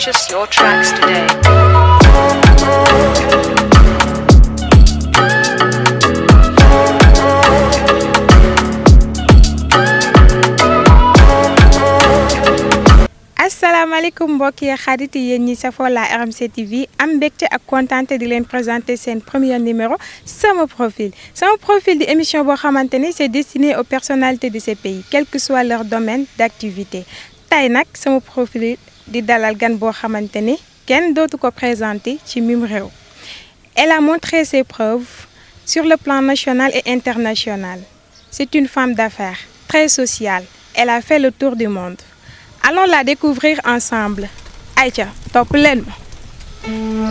Purchase your tracks today. asalaamaaleykum mbokk yi xarit yi yéen ñi safoo la RMC TV am mbégte ak kontaante di leen présenter seen premier numéro sama profil di émission boo xamante ni c'est destiné aux personnalités de ce pays quel que soit leur domaine d'activité tey nag sama profil di dalal gan boo xamante ni kenn dootu ko présenter ci mim réew. Elle a montré ses preuves sur le plan national et international. C'est une femme d'affaires très sociale. Elle a fait le tour du monde. Allons la découvrir ensemble. Aïcha, topp leen ma.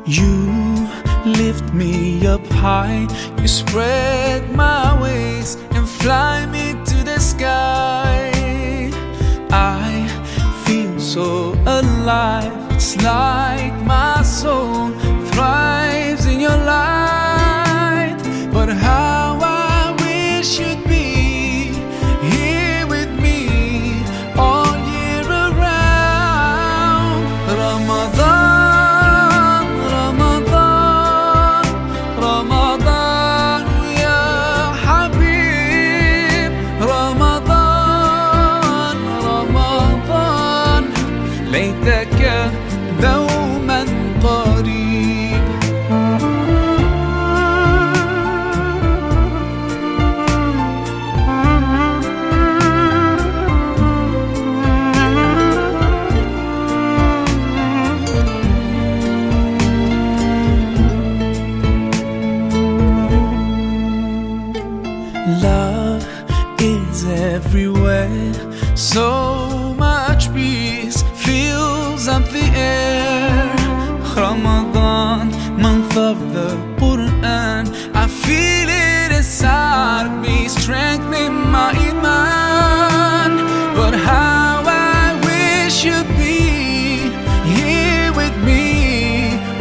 You lift me up high, you spread my wings and fly me to the sky. I feel so alive, it's like my soul thrives in your light. But how I wish you'd be here with me all year around. Ramadan, Ramadan, Ramadan ya Habib. Ramadan, Ramadan ليتك دوما قريب. Love is everywhere, so much peace fills up the air. Ramadan, month of the Quran, I feel it inside me, strengthening my iman. But how I wish you'd be here with me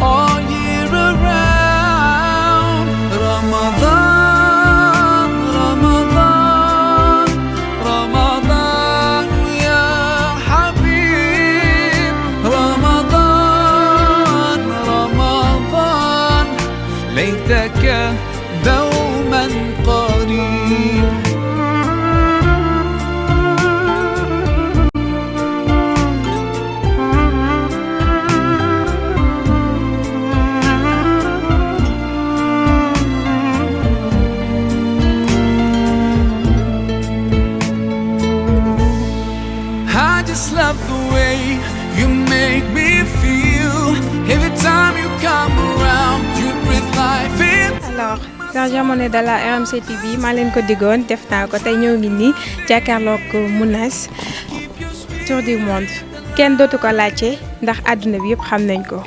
all year around. Ramadan, Ramadan, Ramadan ya Habib. Ramadan, Ramadan ليتك دوما قريب. I just love the way you make me feel. Every time you come around, you breathe life in. Alors, Grand Jamono de la RMC TV maa leen ko diggoon def naa ko tey ñoo ngi nii jàkkaarloog Mounass tour du monde kenn dootu ko laajte ndax àdduna bi yëpp xam nañ ko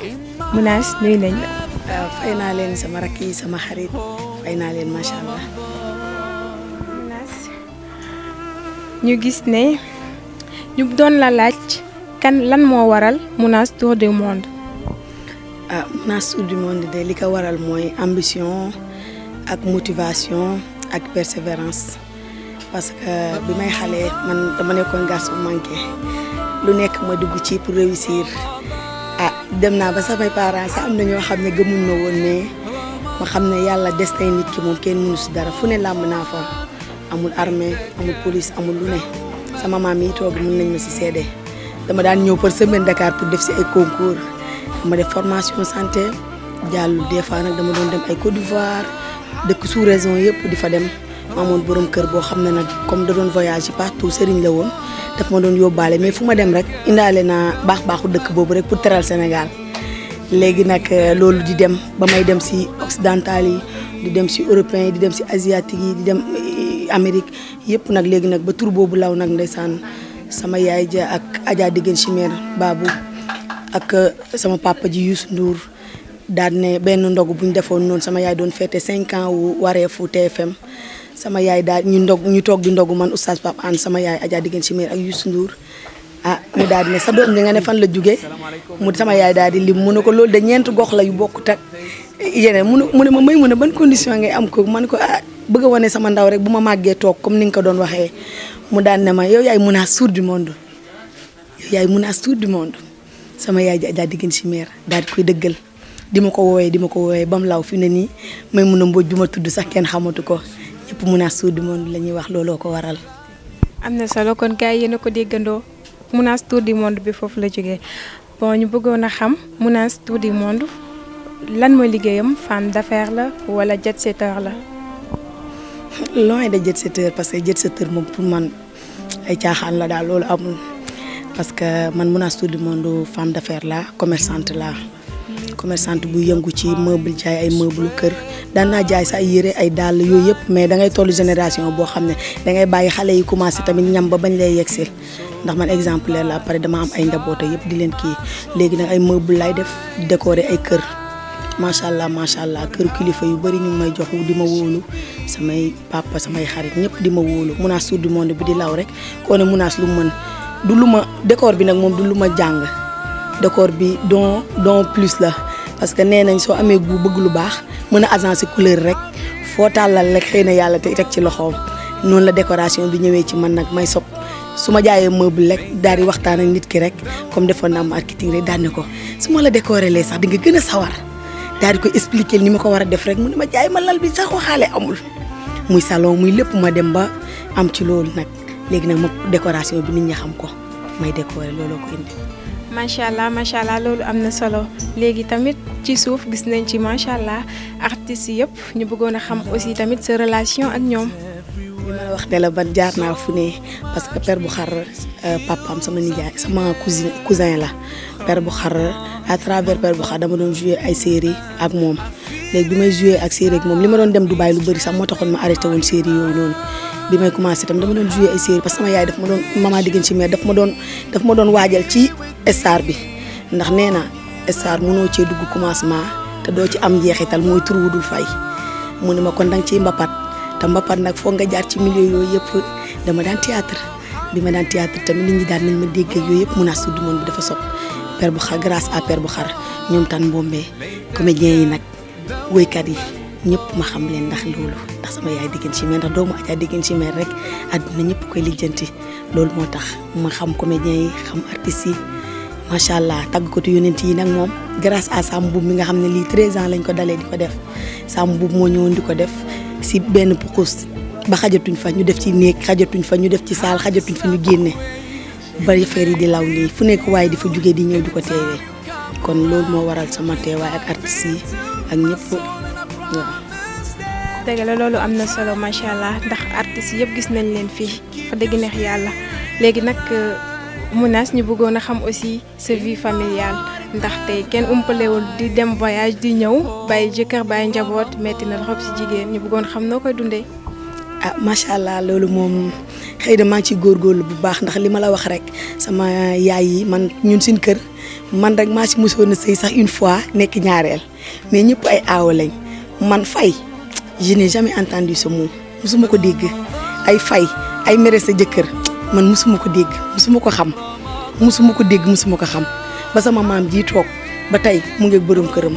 Mounass nuyu nañ la. waaw fay naa leen sama rakk yi sama xarit fay naa leen macha allah. Mounass ñu gis ne ñu doon la laaj kan lan moo waral Mounass tour du monde. Mounass tour du monde de li ko waral mooy ambition ak motivation ak persévérance parce que bi may xale man dama nekkoon garçon manqué lu nekk ma dugg ci pour réussir dem naa ba samay parents sax am na ñoo xam ne gëmuñ ma woon ne ma xam ne yàlla destin nit ki moom kenn mënu si dara fu ne làmb naa fa amul armée amul police amul lu ne sama maam yi toog mën nañ ma si seede dama daan ñëw par semaine Dakar pour def si ay concours ma def formation santé jàllu des fois nag dama doon dem ay Côte d'Ivoire dëkk sous région yëpp di fa dem ma amoon borom kër boo xam ne nag comme da doon voyage partout Serigne la woon daf ma doon yóbbaale mais fu ma dem rek indaale naa baaxu dëkk boobu rek pour teral Sénégal léegi nag loolu di dem ba may dem si occidental yi di dem si européen yi di dem si asiatique yi di dem Amérique yëpp nag léegi nag ba tur boobu law nag ndeysaan sama yaay ja ak Adja Degen Chimère Babou ak sama papa ji Youssou Ndour daal ne benn ndogu bu ñu defoon noonu sama yaay doon fêté 5 ans wu wareefu TFM sama yaay daal ñu toog di ndogu man oustaz Pape Hann sama yaay Adja Digène Chimère ak Youssou Ndour mu daal di ne sa doom ji nga ne fan la jógee mu sama yaay daal di lim mu ne ko loolu de ñeent gox la yu bokkut ak yeneen mu ne ma may mu ne ban condition ngay am ko man ko bëgg a wane sama ndaw rek bu ma màggee toog comme ni nga ko doon waxee mu daan ne ma yow yaay menace tour du monde yow yaay menace tour du monde sama yaay ji Adja Digène Chimère daal di koy dëggal di ma ko woowee ba mu law fi ne nii may mun a mbóoj bu ma tudd sax kenn xamatu ko ñëpp menace tour du monde la ñuy wax looloo ko waral. am na solo kon gars yi yéen a ko déggandoo menace tour du monde bi foofu la jógee bon ñu bëggoon a xam menace tour du monde lan mooy liggéeyam femme d'affaires la wala jet setter la. loin de jet setter parce que jet setter moom pour man ay caaxaan la daal loolu amul parce que man menace tour du monde femme d'affaires la commerçante bu yëngu ci meuble jaay ay meuble kër daan naa jaay sa ay yére ay dàll yooyu yëpp mais da ngay tollu génération boo xam ne da ngay bàyyi xale yi commencé tamit ñam ba bañ lay yeggsil ndax man exemplaire la après dama am ay njaboota yëpp di leen kii léegi nag ay meuble lay def décorer ay kër macha allah kër kilifa yu bëri ñu ngi may jox di ma wóolu samay papa samay xarit ñëpp di ma wóolu menace tour du monde bi di law rek koo ne menace lu mën du lu ma décor bi nag moom du lu ma jàng décor bi don plus la parce que nee nañ soo amee gu bëgg lu baax mën a agencer couleur rek foo tàllal rek xëy na yàlla te teg ci loxoom noonu la décoration bi ñëwee ci man nag may sob su ma jaayee meuble rek daal di waxtaan ak nit ki rek comme defoon naa marketing rek daal ne ko su ma la décorer lee sax di nga gën a sawar daal di ko expliquer ni ma ko war a def rek mu ne ma jaay ma lal bi sax waxaale amul muy salon muy lépp ma dem ba am ci loolu nag léegi nag ma décoration bi nit ñi xam ko may décorer looloo ko indi. macha allah loolu am na solo léegi tamit ci suuf gis nañ ci macha allah artistes yëpp ñu bëggoon a xam aussi tamit sa relation ak ñoom. li ma la wax ne la ban jaar naa fu ne parce que père bu xar papaam sama nijaay sama cousin la père bu xar à travers père bu xar dama doon jouer ay série ak moom léegi bi may jouer ak série ak moom li ma doon dem Dubaï lu bëri sax moo taxoon ma arrêté woon série yooyu noonu. bi may commencé tam dama doon jouer ay série parce que sama yaay daf ma doon Maman Digène Chimère daf ma doon waajal ci star bi ndax nee na star mënoo cee dugg commencement te doo ci am njeexital mooy tur wu dul fay mu ne ma kon danga ciy mbapat te mbapat nag foog nga jaar ci milieu yooyu yëpp dama daan théâtre bi ma daan théâtre tamit nit ñi daan nañ ma dégg ak yooyu yëpp menace tour du monde bi dafa sopp père bu xar grâce à père bu xar ñoom tan mbombee comédiens yi nag woykat yi ñëpp ma xam leen ndax loolu ndax sama yaay Digène Chimère ndax doomu Adja Digène Chimère rek àdduna ñëpp koy lijjanti loolu moo tax ma xam comédiens yi xam artistes yi macha allah tàggatu yonent yi nag moom grâce à Sam Mbuub mi nga xam ne lii 13 ans lañ ko dalee di ko def Sam Mbuub moo ñëwoon di ko def si benn pukus ba xajatuñ fa ñu def ci néeg xajatuñ fa ñu def ci saal xajatuñ fa ñu génne bari affaire yi di law nii fu nekk waaye di fa jugee di ñëw di ko teewee kon loolu moo waral sama teewaay ak artistes yi ak ñëpp waaw. dëgg la loolu am na solo macha allah ndax artistes yëpp gis nañ leen fii fa dëgg neex yàlla léegi nag Mounass ñu bëggoon a xam aussi sa vie familiale ndax tey kenn umpalewul di dem voyage di ñëw bàyyi jëkkër bàyyi njaboot metti na trop si jigéen ñu bëggoon xam noo koy dundee. macha allah loolu moom xëy na maa ngi ciy góorgóorlu bu baax ndax li ma la wax rek sama yaay yi man ñun suñ kër man rek maa ci mosoon a sëy sax une fois nekk ñaareel mais ñëpp ay aawa lañ man fay je n'ai jamais entendu ce mot mosuma ko dégg ay fay ay mere sa jëkkër man mosuma ko dégg mosuma ko xam mosuma ko dégg mosuma ko xam ba sama maam ji toog ba tey mu ngi borom këram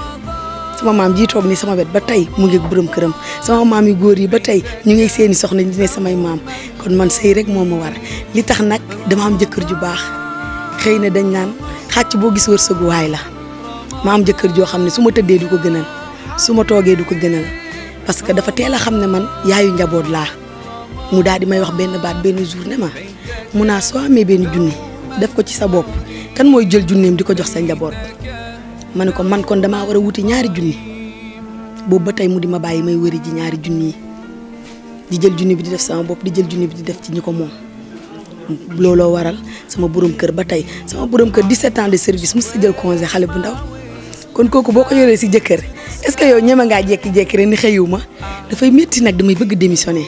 sama maam ji toog ni sama wet ba tey mu ngi borom këram sama maam yu góor yi ba tey ñu ngi seeni soxna ñu ne samay maam kon man sëy rek moo ma war li tax nag dama am jëkkër ju baax xëy na dañ naan xàcc boo gis wërsëgu waay la ma am jëkkër joo xam ne su ma tëddee du ko gënal su ma toogee du ko gënal parce que dafa teel a xam ne man yaayu njaboot laa mu daal di may wax benn baat benn jour ne ma Mounass soo amee benn junni def ko ci sa bopp kan mooy jël junneem di ko jox sa njaboot ma ne ko man kon damaa war a wuti ñaari junni boobu ba tey mu di ma bàyyi may wëri ji ñaari junni yi di jël junni bi di def sama bopp di jël junni bi di def ci ñi ko moom looloo waral sama borom kër ba tey sama borom kër 17 ans de service mos sa jël congé xale bu ndaw kon kooku boo ko yoree si jëkkër est-ce que yow ñeme ngaa jékki-jékki rek ni xëyu ma dafay métti nag damay bëgg démissionner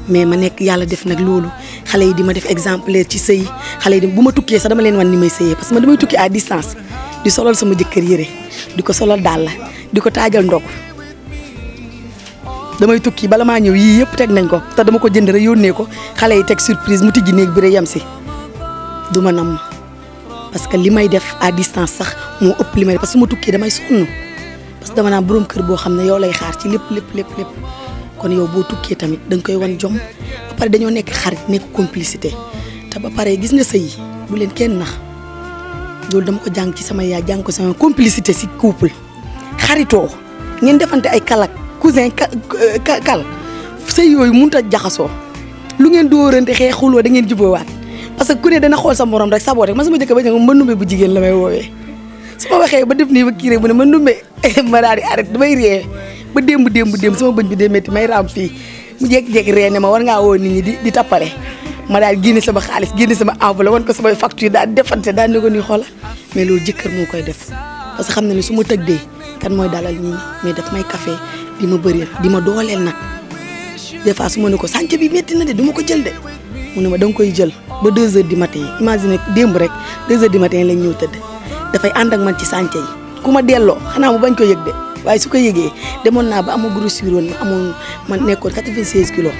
mais ma nekk yàlla def nag loolu xale yi di ma def exemplaire ci sëy xale yi bu ma tukkee sax dama leen wan ni may sëyee parce que man damay tukki à distance di solal sama jëkkër yére di ko solal daal la di ko taajal ndog damay tukki bala maa ñëw yii yëpp teg nañ ko te dama ko jënd rek yónnee ko xale yi teg surprise mu tijji néeg bi rek yem si du ma nam parce que li may def à distance sax moo ëpp li may def parce que su ma tukkee damay sonn parce que dama naan borom kër boo xam ne yow lay xaar ci lépp kon yow boo tukkee tamit da nga koy wan jom ba pare dañoo nekk xarit nekk complicité te ba pare gis nga sëy bu leen kenn nax loolu dama ko jàng ci sama yaay jàng ko sama complicité si couple xaritoo ngeen defante ay kalak cousin kal sëy yooyu mënut a jaxasoo lu ngeen dóorante xee xuloo da ngeen jubóowaat parce que ku ne dana xool sa morom rek saboote ma sama jëkk ba ñëw ma numbe bu jigéen la may woowee su ma waxee ba def nii ba kii rek mu ne ma numbe ma daal di arrêté damay ree ba démb sama bëñ bi dee métti may raam fii mu jékki-jékki ree ne ma war ngaa woo nit ñi di tappale ma daal génne sama xaalis génne sama enveloppe wan ko samay facture daal defante daal ne ko nii xoola mais loolu jëkkër moo koy def parce que xam na ne su ma tëggee kan mooy dalal nit ñi mais daf may café di ma bëreel di ma dooleel nag des fois su ma ne ko sànq bi métti na de du ma ko jël de mu ne ma da nga koy jël ba 2 heures du matin imagine démb rek 2 heures du matin lañ ñëw tëdd dafay ànd ak man ci sànq yi ku ma delloo xanaa mu bañ ko yëg de waaye su ko yëgee demoon naa ba ama grossir woon ma nekkoon 96 kilos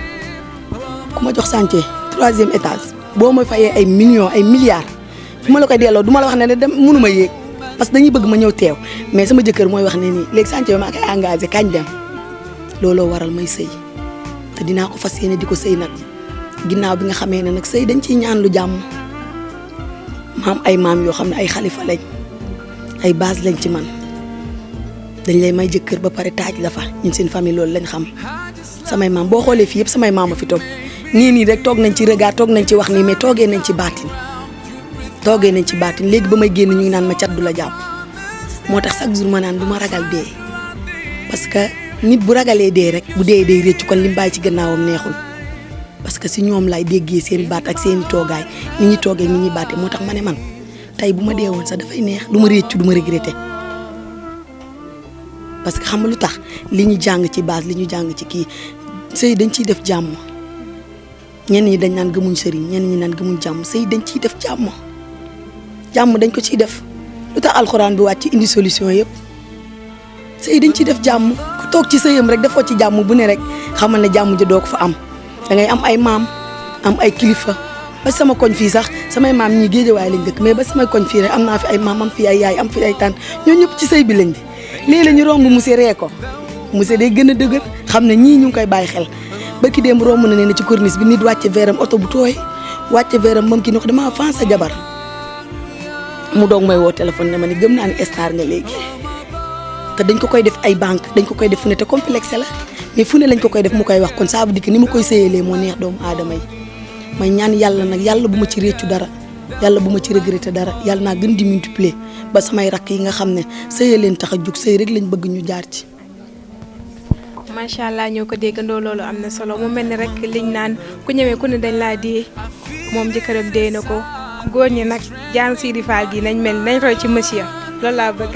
ku ma jox sànq 3e étage boo ma fayee ay millions ay milliards fu ma la koy delloo du ma la wax ne dem mënu ma yéeg parce que dañuy bëgg ma ñëw teew mais sama jëkkër mooy wax ne nii léegi sànq bi maa koy engagé kañ dem looloo waral may sëy te dinaa ko fas yéene di ko sëy nag ginnaaw bi nga xamee ne nag sëy dañ ciy ñaan lu jàmm maam ay maam yoo xam ne ay xalifa lañ ay base lañ ci man dañ lay may jëkkër ba pare taaj la fa ñun seen famille loolu lañ xam samay maam boo xoolee fii yëpp samay maam a fi toog nii rek toog nañ ci regard toog nañ ci wax nii mais toogee nañ ci baatin léegi ba may génn ñu ngi naan ma cat du la jàpp moo tax chaque jour ma naan du ma ragal dee parce que nit bu ragalee dee rek bu dee day réccu kon li mu bàyyi ci gannaawam neexul parce que si ñoom lay déggee seen baat ak seen toogaay ni ñuy toogee ni ñuy baatee moo tax ma ne man tey bu ma dee woon sax dafay neex du ma réccu du ma regretter parce que xam nga lu tax li ñu jàng ci base li ñu jàng ci kii sëy dañ ciy def jàmm ñenn ñi dañ naan gëmuñ sëriñ ñenn ñi naan gëmuñ jàmm sëy dañ ciy def jàmm dañ ko ciy def lu tax alxuraan bi wàcc indi solution yëpp sëy dañ ciy def jàmm ku toog ci sëyam rek defoo ci jàmm bu ne rek xamal ne jàmm ji doo ko fa am da ngay am ay maam am ay kilifa ba sama koñ fii sax samay maam ñi Géejawaay lañ dëkk mais ba samay koñ fii rek am naa fi ay maam am fi ay yaay am fi ay tànt ñoo ñëpp ci sëy bi lañ di léeg-léeg ñu romb monsieur ree ko monsieur day gën a dëgër xam ne ñii ñu ngi koy bàyyi xel ba ki dem romb na ne ci corniche bi nit wàcce veeram oto bu tooy wàcce veeram moom ki ne ko damaa fan sa jabar mu doog may woo téléphone ne ma ni gëm naa ni star nga léegi te dañ ko koy def ay banque dañ ko koy def fu ne te complexe la mais fu ne lañ ko koy def mu koy wax kon ça veut dire que ni ma koy sëyalee moo neex doomu aadama yi may ñaan yàlla nag yàlla bu ma ci réccu dara yàlla bu ma ci regretter dara yàlla naa gën di multiplier ba samay rakk yi nga xam ne sëya leen tax a jug sëy rek lañ bëgg ñu jaar ci. macha allah ñoo ko déggandoo loolu am na solo mu mel ni rek liñ naan ku ñëwee ku ne dañ laa dee moom jëkkëram dee na ko góor ñi nag jaan Sidi Fall gi nañ mel nañ roy ci monsieur loolu laa bëgg.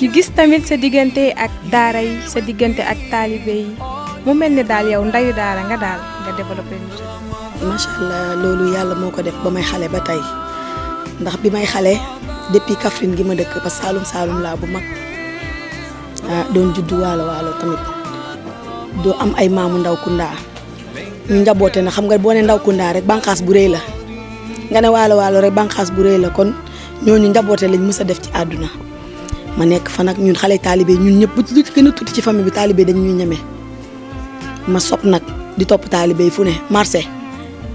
ñu gis tamit sa diggante ak daara yi sa diggante ak taalibe yi mu mel ni daal yow ndayu daara nga daal nga développé nit. macha allah loolu yàlla moo ko def ba may xale ba tey ndax bi may xale depuis Kaffrine gi ma dëkk parce que Saalum laa bu mag doon juddu waalo tamit doo am ay maamu ndaw kunda ñu njaboote na xam nga boo ne ndaw kunda rek bànqaas bu rëy la nga ne waalo rek bànqaas bu rëy la kon ñooñu njaboote lañ mës a def ci àdduna ma nekk fa nag ñun xale taalibe ñun ñëpp bu ci gën a tuuti ci famille bi taalibe dañ ñuy ñeme ma sopp nag di topp taalibe yi fu ne marché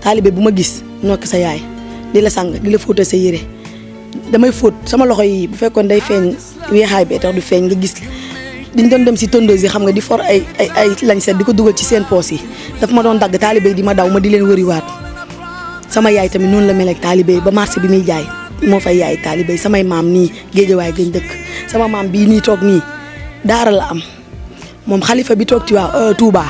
taalibe bu ma gis nokk sa yaay di la sang di la fóotal sa yére damay fóot sama loxo yi bu fekkoon day feeñ weexaay bee tax du feeñ nga gis diñ doon dem si tondeuse yi xam nga di for ay lañset di ko dugal ci seen poos yi daf ma doon dagg taalibe yi di ma daw ma di leen wëriwaat sama yaay tamit noonu la mel ak taalibe yi ba marché bi muy jaay moo fay yaay taalibe yi samay maam nii Géejawaay gañ dëkk sama maam bii nii toog nii daara la am moom xalifa bi toog ci waa Touba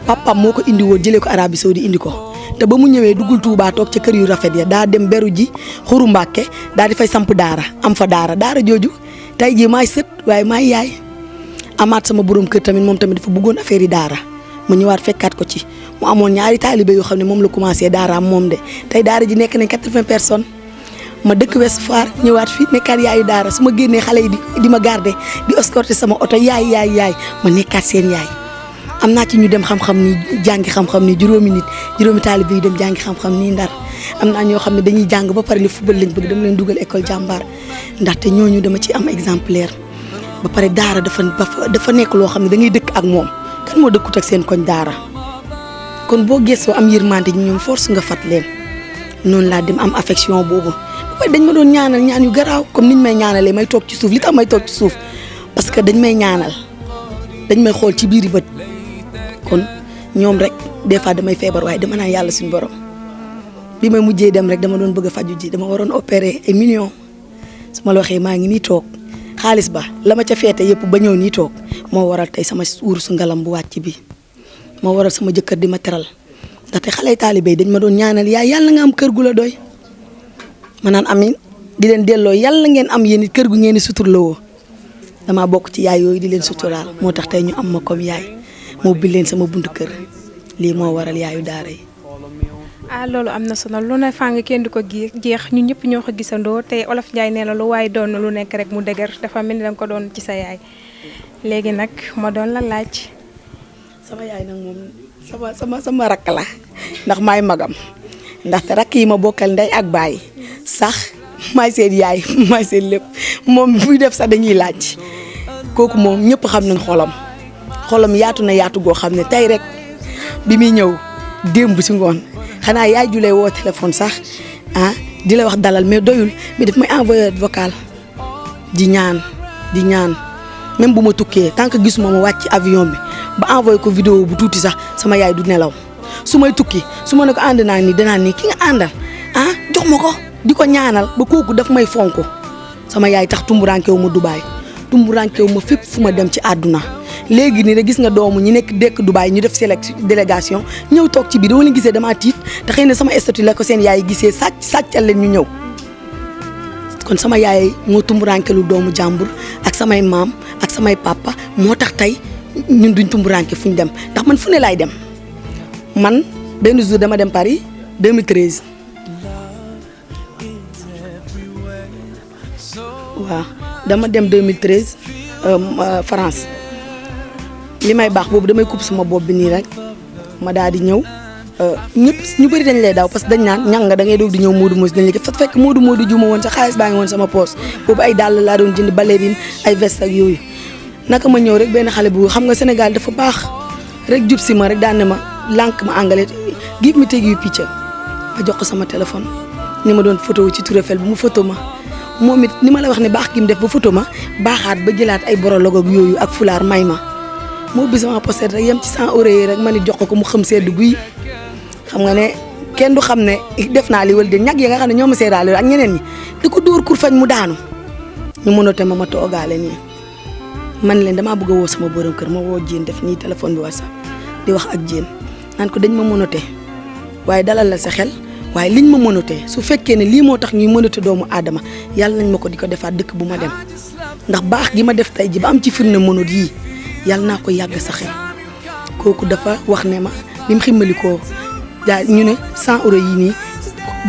papam moo ko indi woon jëlee ko Arabie Saoudi indi ko te ba mu ñëwee duggul Touba toog ca kër yu rafet ya daa dem beru ji xuru Mbàkke daa di fay samp daara am fa daara jooju tey jii maay sët waaye maay yaay amaat sama borom kër tamit moom tamit dafa bëggoon affaire yi daara mu ñëwaat fekkaat ko ci mu amoon ñaari taalibe yoo xam ne moom la commencé daaraam moom de tey daara ji nekk nañ 80 personnes ma dëkk Ouest Foire ñëwaat fi nekkaat yaayu daara su ma génnee xale yi di ma garder di escorter sama oto yaay ma nekkaat seen yaay. am naa ci ñu dem xam-xam ni jàngi xam-xam ni juróomi taalibe yi dem jàngi xam-xam nii Ndar am naa ñoo xam ne dañuy jàng ba pare ni football lañ bëgg dama leen dugal école jàmbaar ndaxte ñooñu dama ci am exemplaire ba pare daara dafa nekk loo xam ne da ngay dëkk ak moom kan moo dëkkut ak seen koñ daara kon boo gëstoo am yërmande ñi ñoom force nga fat leen noonu laa dem am affection boobu ba pare dañ ma doon ñaanal ñaan yu garaaw comme niñ may ñaanalee may toog ci suuf li tax may toog ci suuf parce que dañ may ñaanal dañ may xool ci biiri bët kon ñoom rek des fois damay feebar waaye dama naan yàlla suñu borom bi may mujjee dem rek dama doon bëgg a faju ji dama waroon opérer ay millions su ma la waxee maa ngi nii toog xaalis ba la ma ca feete yëpp ba ñëw nii toog moo waral tey sama wursu ngalam bu wàcc bi moo waral sama jëkkër di ma teral ndaxte xale taalibe dañ ma doon ñaanal yaay yàlla nga am kër gu la doy ma naan amin di leen delloo yàlla ngeen am yéen it kër gu ngeen di suturloo damaa bokk ci yaay yooyu di leen suturaal moo tax tey ñu am ma comme yaay moo bil leen sama buntu kër lii moo waral yaayu daara yi. loolu am na solo lu ne fàng kenn du ko jeex ñun ñëpp ñoo ko gisandoo te Olof Njaay nee na lu waaye doon lu nekk rek mu dëgër dafa mel ni danga ko doon ci sa yaay léegi nag ma doon la laaj. sama yaay nag moom sama rakk la ndax maay magam ndaxte rakk yi ma bokkal ndey ak baay sax maay seen yaay maay seen lépp moom buy def sax dañuy laaj kooku moom ñëpp xam nañ xolam yaatu na yaatu goo xam ne tey rek bi muy ñëw démb ci ngoon xanaa yaay ju lay woo téléphone sax di la wax dalal mais doyul mais daf may envoyé vocal di ñaan même bu ma tukkee tant que gisuma ma wàcc avion bi ba envoyé ko vidéo bu tuuti sax sama yaay du nelaw su may tukki su ma ne ko ànd naa ni danaa ni ki nga àndal jox ma ko di ko ñaanal ba kooku daf may fonk sama yaay tax tumburankewu ma Dubaay tumburankewu ma fépp fu ma dem ci àdduna léegi nii rek gis nga doomu ñi nekk dëkk Dubaay ñu def délégation ñëw toog ci biir dama leen gisee damaa tiit te xëy na sama statut la ko seen yaay gisee sàccal leen ñu ñëw kon sama yaay moo tumburankelu doomu jàmbur ak samay maam ak samay papa moo tax tey ñun duñ tumburanke fu ñu dem ndax man fu ne laay dem man benn jour dama dem Paris 2013 waaw dama dem 2013 France li may baax boobu damay coupe sama bopp bi nii rek ma daal di ñëw ñëpp ñu bëri dañ lay daw parce que dañ naan ñang nga da ngay doog di ñëw Modou Mouss dañ la fekk Modou juma woon sa xaalis baa ngi woon sama poos boobu ay dàll laa doon jënd ballerine ay veste ak yooyu naka ma ñëw rek benn xale bu xam nga Sénégal dafa baax rek jub si ma rek daan ne ma lànk ma anglais give me take you picture ma jox ko sama téléphone ni ma doon photo ci Tour Eiffel bu mu photo ma moom it ni ma la wax ne baax gi mu def ba photo ma baaxaat ba jëlaat ay borologue ak yooyu ak fulaar may ma moo bi sama pochette rek yem ci 100 € yi rek ma ni jox ko mu xam sedd guy xam nga ne kenn du xam ne def naa li wala de ñag yi nga xam ne ñoo ma seedaale ak ñeneen ñi di ko dóor kur fañ mu daanu ñu mënote ma toogaale nii man leen damaa bëgg a woo sama borom kër ma woo Diène def nii téléphone bi WhatsApp di wax ak Diène naan ko dañ ma mënote waaye dalal la sa xel waaye liñ ma mënote su fekkee ne lii moo tax ñuy mënote doomu aadama yàlla nañ ma ko di ko defaat dëkk bu ma dem ndax baax gi ma def tey ji ba am ci firnde mënot yii yàlla naa ko yàgg sa xel kooku dafa wax ne ma li mu ximmalikoo daa ñu ne 100 € yi nii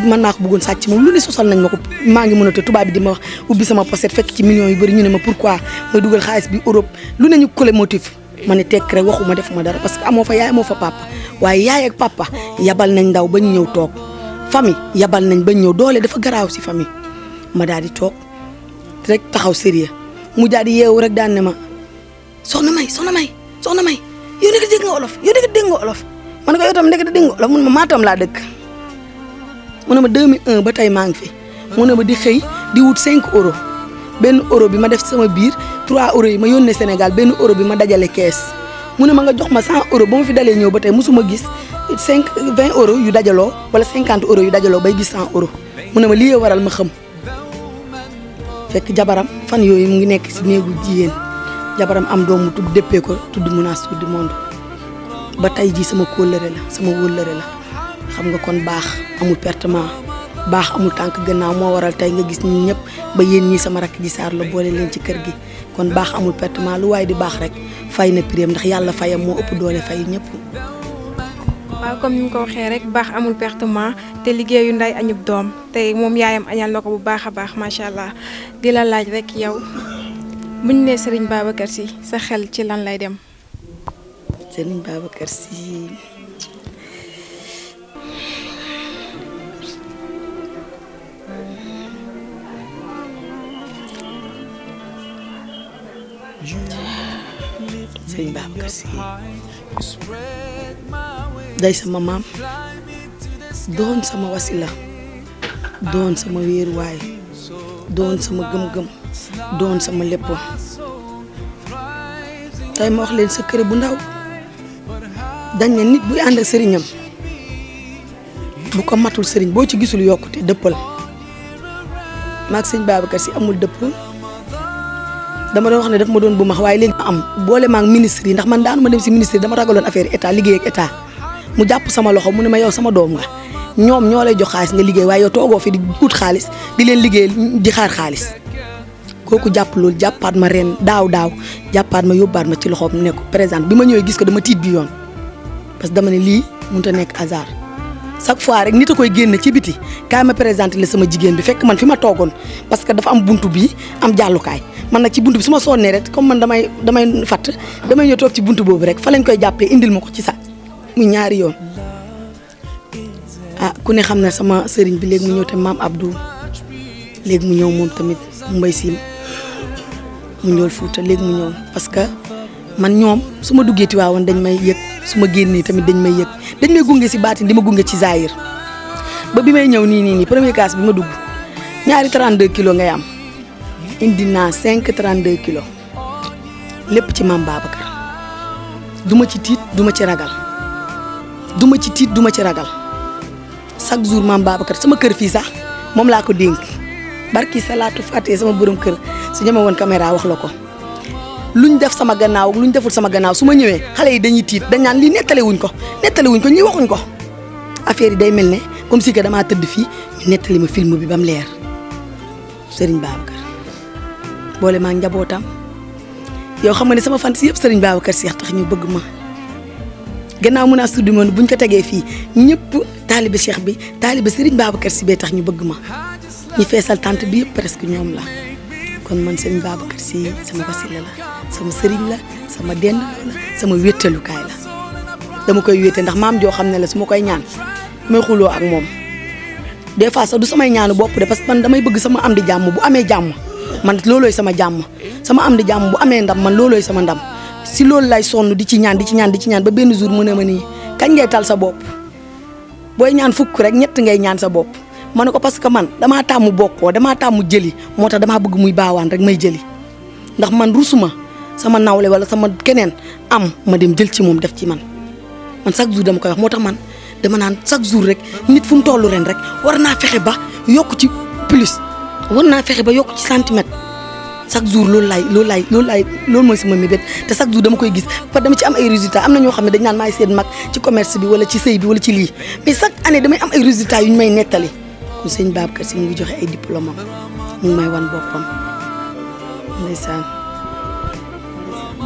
man maa ko bëggoon sàcc moom lu ne sosal nañ ma ko maa ngi mënote tubaab bi di ma wax ubbi sama pochette fekk ci millions yu bëri ñu ne ma pourquoi mooy dugal xaalis bi Europe lu ne ñu collé motif ma ne tekk rek waxuma defuma dara parce que amoo fa yaay amoo fa papa waaye yaay ak papa yabal nañ ndaw ba ñu ñëw toog famille yabal nañ ba ñu ñëw doole dafa garaaw si famille ma daal di toog rek taxaw sérieux mu daal di yeewu rek daan ne ma soxna may yow nekk dégg nga olof ma ne ko yow tam nekk dégg nga olof mun ma Matam laa dëkk mu ne ma 2001 ba tey maa ngi fi mu ne ma di xëy di wut 5 € benn euro bi ma def sama biir 3 € yi ma yónnee Sénégal benn euro bi ma dajale kees mu ne ma nga jox ma 100 € ba ma fi dalee ñëw ba tey mosuma gis 20 € yu dajaloo wala 50 € yu dajaloo bay gis 100 € mu ne ma lii waral ma xam fekk jabaram fan yooyu mu ngi nekk si néegu jigéen jabaram am doomu tudd déppee ko tudd Mounass Tour du monde ba tey jii sama kóllëre la sama wóllëre la xam nga kon baax amul pertement baax amul tànk gannaaw moo waral tey nga gis ñi ñëpp ba yéen ñii sama rakk ji saar la boole leen ci kër gi kon baax amul pertement lu waaye di baax rek fay na prix ndax yàlla fayam moo ëpp doole fay ñëpp. waaw comme ni nga ko waxee rek baax amul pertement te liggéeyu nday añub doom te moom yaayam añal na ko bu baax a baax macha allah di la laaj rek yow buñ ne Serigne Babacar Sy sa xel ci lan lay dem. Serigne Babacar Sy Serigne Babacar Sy day sama maam doon sama wasila doon sama wéeruwaay doon sama gëm-gëm doon sama lépp tey ma wax leen secret bu ndaw dañ ne nit buy ànd ak sëriñam bu ko matul sëriñ boo ci gisul yokkute dëppal maag sëñ Babacar Sy amul dëpp dama doon wax ne daf ma doon bu max waaye léegi ma am boole maag ministre yi ndax man daanu ma dem si ministre yi dama ragaloon affaire état liggéey ak état mu jàpp sama loxo mu ne ma yow sama doom nga ñoom ñoo lay jox xaalis nga liggéey waaye yow toogoo fi di ut xaalis di leen liggéey di xaar xaalis kooku jàpp loolu jàppaat ma ren daaw jàppaat ma yóbbaat ma ci loxoom ne ko présente bi ma ñëwee gis ko dama tiit bi yoon parce que dama ne lii mënut a nekk hasard chaque fois rek nit a koy génn ci biti kaay ma présenté la sama jigéen bi fekk man fi ma toogoon parce que dafa am buntu bii am jàllukaay man nag ci buntu bi su ma sonnee rek comme man damay fatt damay ñëw toog ci buntu boobu rek fa lañ koy jàppee indil ma ko ci sa muy ñaari yoon ah ku ne xam na sama sëriñ bi léegi mu ñëw tamit maam Abdou léegi mu ñëw moom tamit Mbay Sim mu ñëwul Fuuta léegi mu ñëw parce que man ñoom su ma duggee Tiwaawan dañ may yëg su ma génnee tamit dañ may yëg dañ may gunge si baatin di ma gunge ci Zahir ba bi may ñëw nii premier classe bi ma dugg ñaari 32 kilos ngay am indi naa 5 32 kilos lépp ci maam Babacar duma ci tiit duma ci ragal duma ci tiit duma ci ragal chaque jour maam Babacar sama kër fii sax moom laa ko dénk barki salaatu fàttee sama borom kër su ñeme woon caméra wax la ko luñ def sama gannaaw luñ deful sama gannaaw su ma ñëwee xale yi dañuy tiit dañ naan lii nettali wuñ ko ñii waxuñ ko affaire yi day mel ne comme si que damaa tëdd fii ñu nettali ma film bi ba mu leer Serigne Babacar boole maa njabootam yow xam nga ne sama fan si yëpp Serigne Babacar Sy tax ñu bëgg ma gannaaw mun a tuddi moon buñ ko tegee fii ñëpp taalibe Cheikh bi taalibe Serigne Babacar Sy bee tax ñu bëgg ma ñi feesal tante bi yëpp presque ñoom la kon man Serigne Babacar Sy sama wasila la sama sëriñ la sama dend la sama wéttalukaay la dama koy wéete ndax maam joo xam ne la su ma koy ñaan may xuloo ak moom des fois sax du samay ñaanu bopp de parce que man damay bëgg sama am di jàmm bu amee jàmm man loolooy sama jàmm sama am di jàmm bu amee ndam man loolooy sama ndam si loolu lay sonn di ci ñaan ba benn jour mu ne ma nii kañ ngay tal sa bopp booy ñaan fukk rek ñett ngay ñaan sa bopp ma ne ko parce que man damaa tàmm bokkoo damaa tàmm jëli moo tax damaa bëgg muy baawaan rek may jëli ndax man rusuma sama nawle wala sama keneen am ma dem jël ci moom def ci man chaque jour dama koy wax moo tax man dama naan chaque jour rek nit fu mu tollu ren rek war naa fexe ba yokk ci plus war naa fexe ba yokk ci centimètre chaque jour loolu mooy sama mébét te chaque jour dama koy gis parce que dama ci am ay résultats am na ñoo xam ne dañ naan maay seen mag ci commerce bi wala ci sëy bi wala ci lii mais chaque année damay am ay résultats yu ñu may nettali kon sëñ Babacar Sy mu ngi joxe ay diplôme am mu ngi may wan boppam ndeysaan.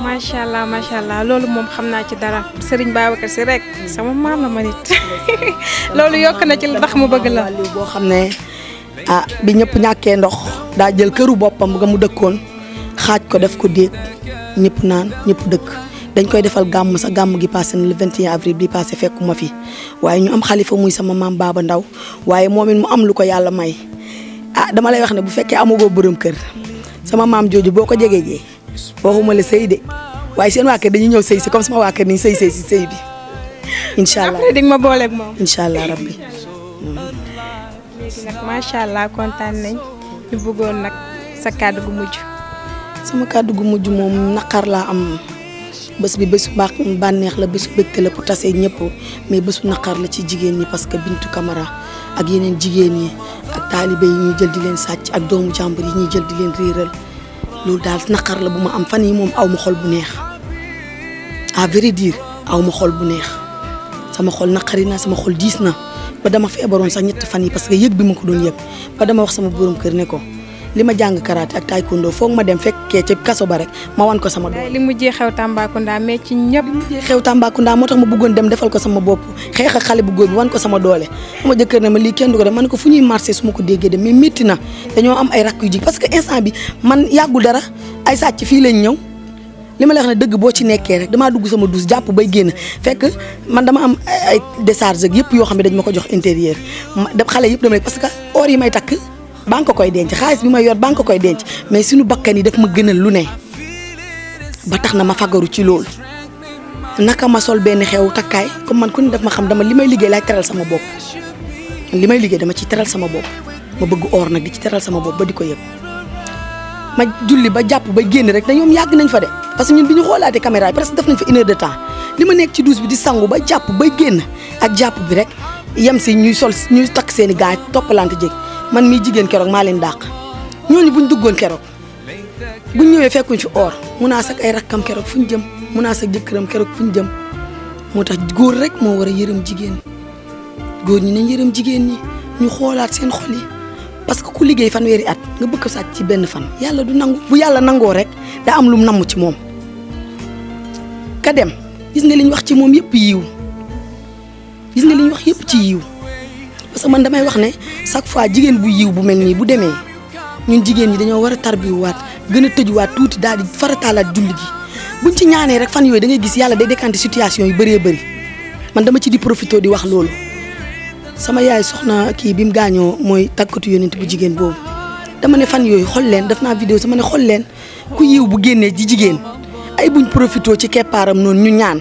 macha allah loolu moom xam naa ci dara Serigne Babacar Sy rek sama maam la ma nit loolu yokk na ci ndax mu bëgg la. boo xam ne bi ñëpp ñàkkee ndox daa jël këru boppam nga mu dëkkoon xaaj ko def ko déeg ñëpp naan ñëpp dëkk dañ koy defal gàmm sax gàmm gi passé na le 21 avril bi passé fekkuma fi waaye ñu am xalifa muy sama maam Baba Ndaw waaye moom it mu am lu ko yàlla may dama lay wax ne bu fekkee amagoo borom kër sama maam jooju boo ko jegee jee waxuma la sëy de waaye seen waa kër dañuy ñëw sëy si comme sama waa kër ni sëy si sëy bi incha allah après di nga ma booleeg moom. incha allah rabbi. léegi nag macha allah kontaan nañ ñu bëggoon nag sa kàddu gu mujj. sama kàddu gu mujj moom naqar laa am bés bi bésu bànneex la bésu bégte la pour tase ñëpp mais bésu naqar la ci jigéen ñi parce que Bintu Camara ak yeneen jigéen ñi ak taalibe yi ñuy jël di leen sàcc ak doomu jàmbur yi ñuy jël di leen réeral. loolu daal naqar la bu ma am fan yi moom aw ma xol bu neex à vrai dire aw ma xol bu neex sama xol naqari na sama xol diis na ba dama feebaroon sax ñetti fan yi parce que yëg bi ma ko doon yëg ba dama wax sama borom kër ne ko li ma jàng karaté ak taekwondo foog ma dem fekkee ci kaso ba rek ma wan ko sama doole. li mujjee xew Tambacounda mais ci ñëpp. li mujjee xew Tambacounda moo tax ma bëggoon dem defal ko sama bopp xeex ak xale bu góor bi wan ko sama doole sama jëkkër ne ma lii kenn du ko def ma ne ko fu ñuy marché su ma ko déggee dem mais métti na dañoo am ay rakk yu jig parce que instant bi man yàggul dara ay sàcc fii lañ ñëw li ma la wax ne dëgg boo ci nekkee rek damaa dugg sama douche jàpp bay génn fekk man dama am ay décharge ak yëpp yoo xam ne dañ ma ko jox intérieur xale yëpp dama parce que or yi may takk banque ko koy denc xaalis bi may yor banque ko koy denc mais suñu bakkan yi daf ma gënal lu ne ba tax na ma fagaru ci loolu naka ma sol benn xew takkaay comme man ku ne daf ma xam dama li may liggéey laay teral sama bopp li may liggéey dama ci teral sama bopp ma bëgg or nag di ci teral sama bopp ba di ko yëg ma julli ba jàpp ba génn rek na ñoom yàgg nañ fa de parce que ñun bi ñu xoolaatee caméra yi presque def nañ fa 1 heure de temps li ma nekk ci douche bi di sangu ba jàpp bay génn ak jàpp bi rek yem si ñuy takk seen i gants toppalante jéeg man mii jigéen keroog maa leen dàq ñooñu buñ duggoon keroog buñ ñëwee fekkuñ fi or munaas ak ay rakkam keroog fu ñu jëm munaas ak jëkkëram keroog fu ñu jëm moo tax góor rek moo war a yërëm jigéen góor ñi nañ yërëm jigéen ñi ñu xoolaat seen xol yi parce que ku liggéey fanweeri at nga bëgg sàcc ci benn fan yàlla du nangu bu yàlla nangoo rek daa am lu mu namm ci moom ka dem gis nga li ñu wax ci moom yëpp yiw gis nga li ñu wax yëpp ci yiw parce que man damay wax ne chaque fois jigéen bu yiw bu mel nii bu demee ñun jigéen ñi dañoo war a tarbiwaat gën a tëjuwaat tuuti daal di farataalaat julli gi buñ ci ñaanee rek fan yooyu da ngay gis yàlla day décanté situation yu bëree bëri man dama ci di profité di wax loolu sama yaay soxna kii bi mu gaañoo mooy tàggatu yonent bu jigéen boobu dama ne fan yooyu xool leen def naa vidéo sama ne xool leen ku yiw bu génnee ci jigéen ay buñ profité ci keppaaram noonu ñu ñaan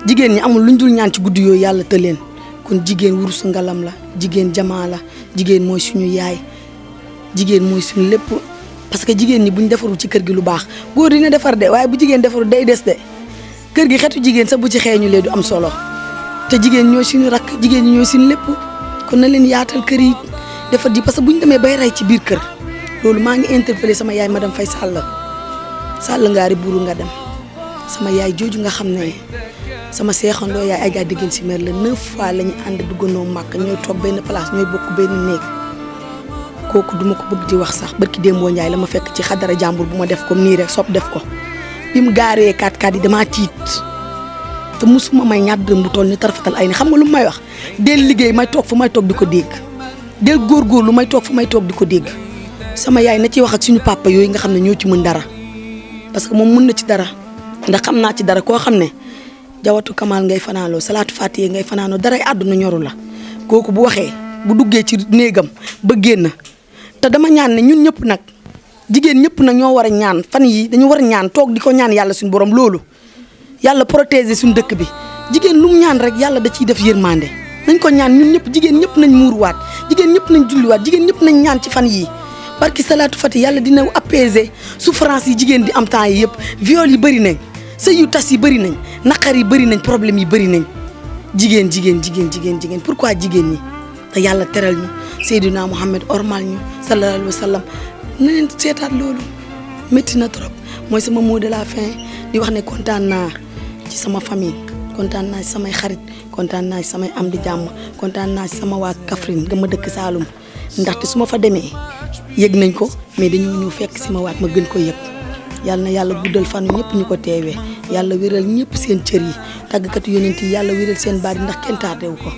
jigéen ñi amul luñ dul ñaan ci guddi yooyu yàlla të leen kon jigéen wurusu ngalam la jigéen jamaa la jigéen mooy suñu yaay jigéen mooy suñu lépp parce que jigéen ñi buñ defarul ci kër gi lu baax góor dina defar de waaye bu jigéen defarul day des de kër gi xetu jigéen sax bu ci xeeñulee du am solo te jigéen ñooy suñu rakk jigéen ñi ñooy suñu lépp kon na leen yaatal kër yi defar ji parce que buñ demee bay rey ci biir kër loolu maa ngi interpellé sama yaay madame Faye Sall ngaari buuru nga dem sama yaay jooju nga xam ne sama seexandoo yaay ay gaa diggéen si mer la 9 fois la ñu ànd duggandoo màkk ñooy toog benn place ñooy bokk benn néeg kooku duma ko bëgg di wax sax barki démboo Njaay la ma fekk ci xadara jàmbur bu ma def ko nii rek sopp def ko bi mu gaaree 4x4 yi damaa tiit te musuma may ñaar dërëm bu toll ni tarfatal ay ni xam nga lu may wax del liggéey may toog fu may toog di ko dégg del góorgóorlu may toog fu may toog di ko dégg sama yaay na ciy wax ak suñu papa yooyu nga xam ne ñoo ci mën dara parce que moom mën na ci dara ndax xam naa ci dara koo xam ne jawatu kamal ngay fanaanoo salaatu fatiye ngay fanaanoo daray àdduna ñoru la kooku bu waxee bu duggee ci néegam ba génn te dama ñaan ne ñun ñëpp nag jigéen ñëpp nag ñoo war a ñaan fan yi dañu war a ñaan toog di ko ñaan yàlla suñu borom loolu yàlla protéger suñu dëkk bi jigéen lu mu ñaan rek yàlla da ciy def yërmande nañ ko ñaan ñun ñëpp jigéen ñëpp nañ muuruwaat jigéen ñëpp nañ julliwaat jigéen ñëpp nañ ñaan ci fan yii barki salaatu fati yàlla dina apaiser souffrance yi jigéen di am temps yi yëpp viol yi bëri nañ sëy yu tas yi bëri nañ naqar yi bëri nañ problème yi bëri nañ jigéen pourquoi jigéen ñi te yàlla teral ñu Seydina Muhammad ormal ñu sallallahu alayhi wa sallam na leen seetaat loolu métti na trop mooy sama mot de la fin di wax ne kontaan naa ci sama famille kontaan naa ci samay xarit kontaan naa ci samay am di jàmm kontaan naa ci sama waa Kaffrine nga ma dëkk Saalum ndaxte su ma fa demee yëg nañ ko mais dañoo ñëw fekk si ma waat ma gën ko yëg yàlla na yàlla guddal fanu ñëpp ñu ko teewee yàlla wéral ñëpp seen cër yi tàggkatu yonent yi yàlla wéral seen baat yi ndax kenn tardé wu ko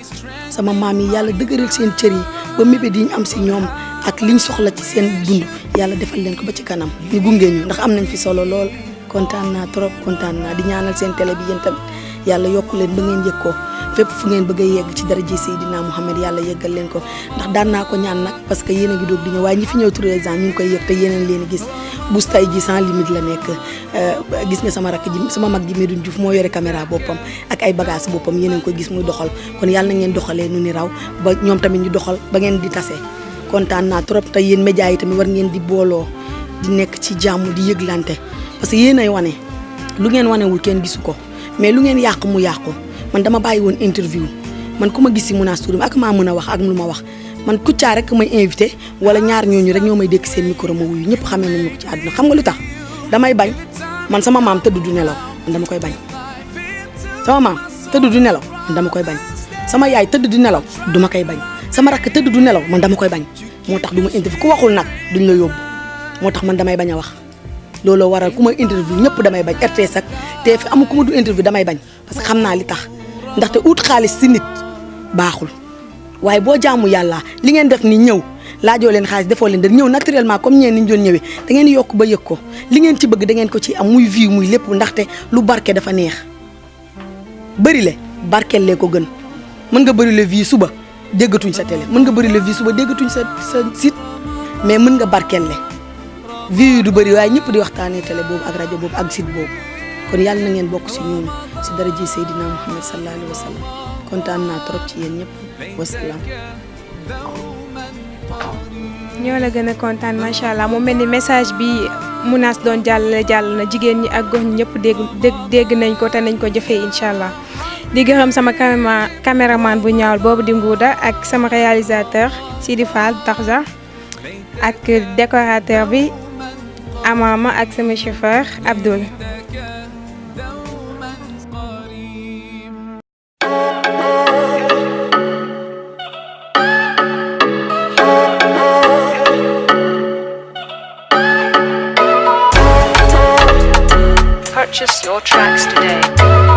sama maam yi yàlla dëgëral seen cër yi ba mébét yi ñu am si ñoom ak liñ soxla ci seen dund yàlla defal leen ko ba ci kanam ñu gunge ñu ndax am nañ fi solo lool kontaan naa trop kontaan naa di ñaanal seen télé bi yéen tamit yàlla yokku leen ba ngeen yëg ko fépp fu ngeen bëgg a yegg ci daraja Seydina Muhammad yàlla yeggal leen ko ndax daan naa ko ñaan nag parce que yéen a ngi doog di ñëw waaye ñi fi ñëw 3 ans ñu ngi koy yëg te yéen leen gis bus tay ji sans limite la nekk gis nga sama rakk ji sama mag ji Medoune Diouf moo yore caméra boppam ak ay bagage boppam yéen a ngi koy gis muy doxal kon yàlla na ngeen doxalee nu ni raw ba ñoom tamit ñu doxal ba ngeen di tase kontaan naa trop te yéen média yi tamit war ngeen di booloo di nekk ci jàmm di yëglante parce que yéen ay wane lu ngeen wanewul kenn gisu ko mais lu ngeen yàq mu yàqu man dama bàyyi woon interview man ku ma gis si Mounass Touré ak maa mën a wax ak lu ma wax man Kouthia rek may invité wala ñaar ñooñu rek ñoo may dékk seen micro ma wuyu ñëpp xamee nañu ko ci àdduna xam nga lu tax damay bañ man sama maam tëdd du nelaw man dama koy bañ sama maam tëdd du nelaw man dama koy bañ sama yaay tëdd du nelaw duma koy bañ sama rakk tëdd du nelaw man dama koy bañ moo tax du ma interview ku waxul nag duñ la yóbbu moo tax man damay bañ a wax looloo waral ku ma interview ñëpp damay bañ RTS ak TF amul ku ma du interview damay bañ parce que xam naa li tax ndaxte ut xaalis si nit baaxul waaye boo jaamu yàlla li ngeen def ni ñëw laajoo leen xaalis defoo leen da ñëw naturellement comme ñeen ni ñu doon ñëwee da ngeen yokk ba yëg ko li ngeen ci bëgg da ngeen ko ci am muy vie muy lépp ndaxte lu barke dafa neex bëri le barkeel lee ko gën mën nga bëri le vie suba déggatuñ sa télé mën nga bëri le vie suba déggatuñ sa site mais mën nga barkeel le vie yi du bëri waaye ñëpp di waxtaanee télé boobu ak rajo boobu ak site boobu kon yàlla na ngeen bokk si ñooñu si daraja Seydina Muhammad sallallahu alayhi wa sallam kontaan naa trop ci yéen ñëpp wasalaam. ñoo la gën a kontaan macha allah mu mel ni message bi Mounass doon jàll na jigéen ñi ak gox ñi ñëpp dégg nañ ko te nañ ko jëfee incha allah di gërëm sama caméraman bu ñaawal boobu di Ngouda ak sama réalisateur Sidi Fall Tarza ak décorateur bi Amama ak sama chauffeur Abdoul. Purchase your tracks today.